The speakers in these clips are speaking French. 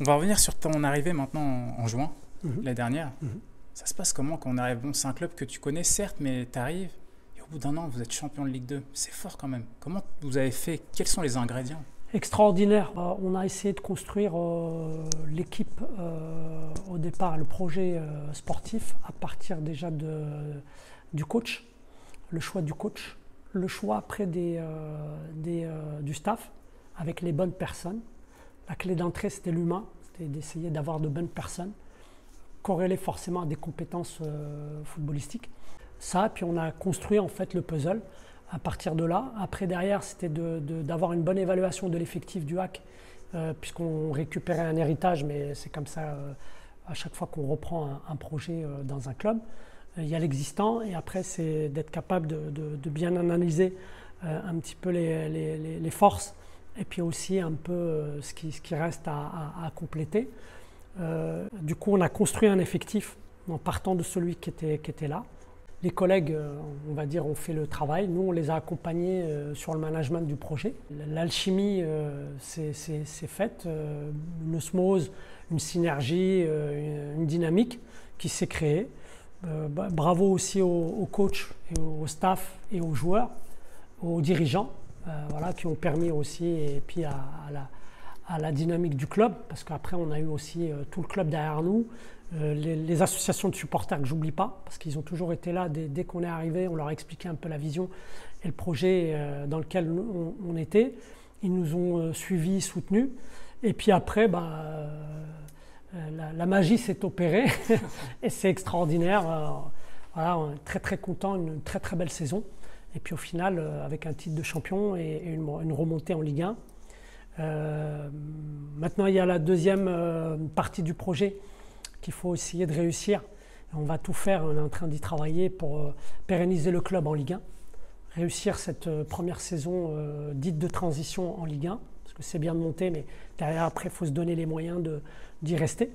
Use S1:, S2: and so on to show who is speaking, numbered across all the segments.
S1: On va revenir sur ton arrivée maintenant en juin, la dernière.
S2: Mhm.
S1: Ça se passe comment quand on arrive? Bon, c'est un club que tu connais, certes, mais tu arrives et au bout d'un an, vous êtes champion de Ligue 2. C'est fort quand même. Comment vous avez fait? Quels sont les ingrédients?
S2: Extraordinaire. On a essayé de construire l'équipe au départ, le projet sportif à partir déjà du coach, le choix du coach, le choix après du staff avec les bonnes personnes. La clé d'entrée, c'était l'humain, c'était d'essayer d'avoir de bonnes personnes, corrélées forcément à des compétences footballististiques. Ça, puis on a construit en fait le puzzle à partir de là. Après, derrière, c'était d'avoir une bonne évaluation de l'effectif du HAC, puisqu'on récupérait un héritage, mais c'est comme ça à chaque fois qu'on reprend un projet dans un club. Il y a l'existant, et après, c'est d'être capable de bien analyser un petit peu les forces, et puis aussi un peu ce qui reste à compléter. Du coup, on a construit un effectif en partant de celui qui était là. Les collègues, on va dire, ont fait le travail. Nous, on les a accompagnés sur le management du projet. L'alchimie c'est faite, une osmose, une synergie, une dynamique qui s'est créée. Bravo aussi aux coachs, et au staff et aux joueurs, aux dirigeants, voilà, qui ont permis aussi, et puis à la dynamique du club, parce qu'après on a eu aussi tout le club derrière nous, les associations de supporters que j'oublie pas, parce qu'ils ont toujours été là dès qu'on est arrivé, on leur a expliqué un peu la vision et le projet dans lequel on était. Ils nous ont suivis, soutenus, et puis après, la magie s'est opérée et c'est extraordinaire. Voilà, on est très très content, une très très belle saison. Et puis au final, avec un titre de champion et une remontée en Ligue 1. Maintenant, il y a la deuxième partie du projet qu'il faut essayer de réussir. On va tout faire, on est en train d'y travailler pour pérenniser le club en Ligue 1. Réussir cette première saison dite de transition en Ligue 1, parce que c'est bien de monter, mais derrière, après, il faut se donner les moyens d'y rester.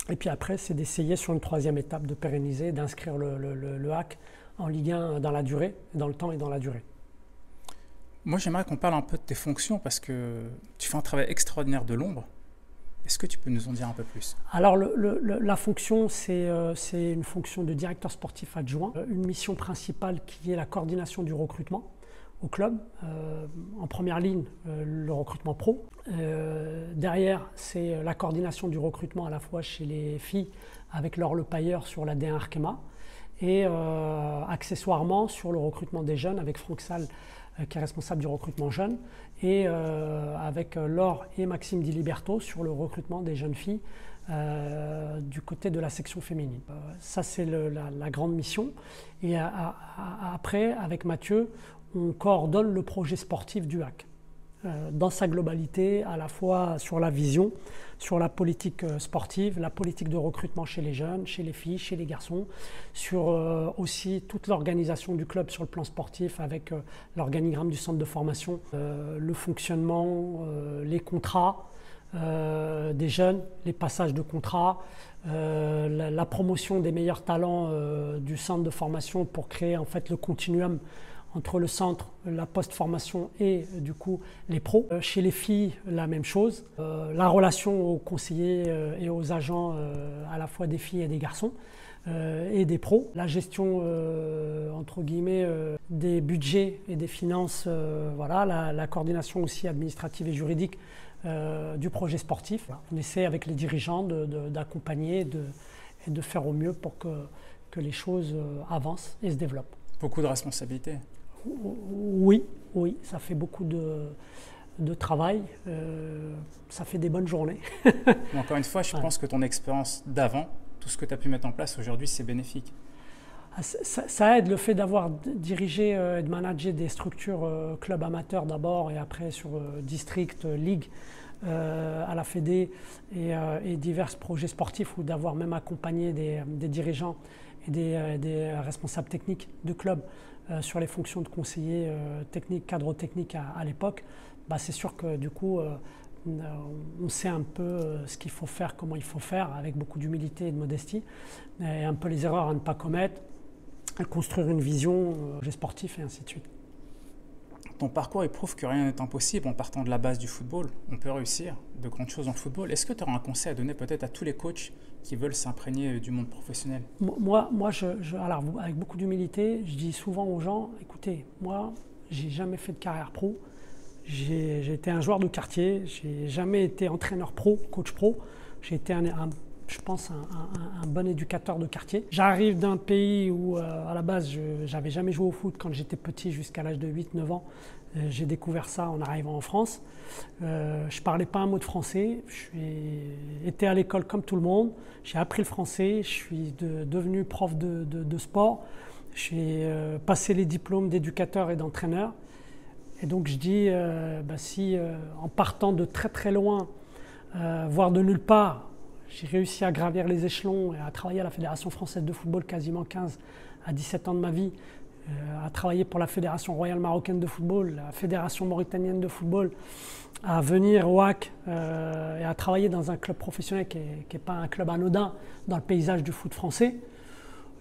S2: Et puis après, c'est d'essayer sur une troisième étape de pérenniser, d'inscrire le HAC en Ligue 1 dans la durée, dans le temps et dans la durée.
S1: Moi, j'aimerais qu'on parle un peu de tes fonctions parce que tu fais un travail extraordinaire de l'ombre. Est-ce que tu peux nous en dire un peu plus?
S2: Alors, la fonction, c'est une fonction de directeur sportif adjoint. Une mission principale qui est la coordination du recrutement au club. En première ligne, le recrutement pro. Derrière, c'est la coordination du recrutement à la fois chez les filles avec Laure Le Pailleur sur l'AD1 Arkema et accessoirement sur le recrutement des jeunes avec Franck Salle qui est responsable du recrutement jeune, et avec Laure et Maxime Di Liberto sur le recrutement des jeunes filles du côté de la section féminine. Ça, c'est la grande mission. Et après, avec Mathieu, on coordonne le projet sportif du HAC dans sa globalité, à la fois sur la vision, sur la politique sportive, la politique de recrutement chez les jeunes, chez les filles, chez les garçons, sur aussi toute l'organisation du club sur le plan sportif avec l'organigramme du centre de formation, le fonctionnement, les contrats des jeunes, les passages de contrats, la promotion des meilleurs talents du centre de formation pour créer en fait le continuum entre le centre, la post-formation et du coup les pros. Chez les filles, la même chose. La relation aux conseillers et aux agents à la fois des filles et des garçons et des pros. La gestion entre guillemets des budgets et des finances, voilà, la coordination aussi administrative et juridique du projet sportif. Voilà. On essaie avec les dirigeants d'accompagner et de faire au mieux pour que les choses avancent et se développent.
S1: Beaucoup de responsabilités.
S2: Oui, ça fait beaucoup de travail, ça fait des bonnes journées.
S1: Encore une fois, je pense que ton expérience d'avant, tout ce que tu as pu mettre en place aujourd'hui, c'est bénéfique.
S2: Ça aide, le fait d'avoir dirigé et de manager des structures clubs amateurs d'abord et après sur district, ligue, à la Fédé et divers projets sportifs, ou d'avoir même accompagné des dirigeants et des responsables techniques de clubs sur les fonctions de conseiller technique, cadre technique à l'époque. C'est sûr que du coup on sait un peu ce qu'il faut faire, comment il faut faire, avec beaucoup d'humilité et de modestie, et un peu les erreurs à ne pas commettre, construire une vision sportive et ainsi de suite.
S1: ton parcours il prouve que rien n'est impossible en partant de la base du football. On peut réussir de grandes choses dans le football. Est-ce que tu auras un conseil à donner peut-être à tous les coachs qui veulent s'imprégner du monde professionnel?
S2: Moi alors, avec beaucoup d'humilité, je dis souvent aux gens, écoutez, moi, j'ai jamais fait de carrière pro. J'ai été un joueur de quartier, j'ai jamais été entraîneur pro, coach pro. J'ai été je pense un bon éducateur de quartier. J'arrive d'un pays où à la base j'avais jamais joué au foot quand j'étais petit jusqu'à l'âge de 8-9 ans. J'ai découvert ça en arrivant en France. Je parlais pas un mot de français, été à l'école comme tout le monde. J'ai appris le français, je suis devenu prof de sport. J'ai passé les diplômes d'éducateur et d'entraîneur. Et donc je dis, si en partant de très très loin, voire de nulle part, j'ai réussi à gravir les échelons et à travailler à la Fédération française de football quasiment 15 à 17 ans de ma vie, à travailler pour la Fédération royale marocaine de football, la Fédération mauritanienne de football, à venir au HAC et à travailler dans un club professionnel qui n'est pas un club anodin dans le paysage du foot français.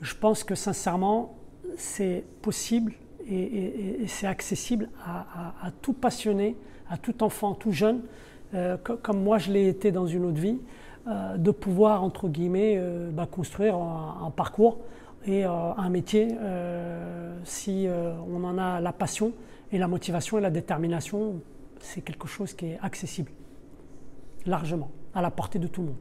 S2: Je pense que sincèrement, c'est possible et c'est accessible à tout passionné, à tout enfant, tout jeune, comme moi je l'ai été dans une autre vie, de pouvoir, entre guillemets, construire un parcours et un métier si on en a la passion et la motivation et la détermination. C'est quelque chose qui est accessible, largement, à la portée de tout le monde.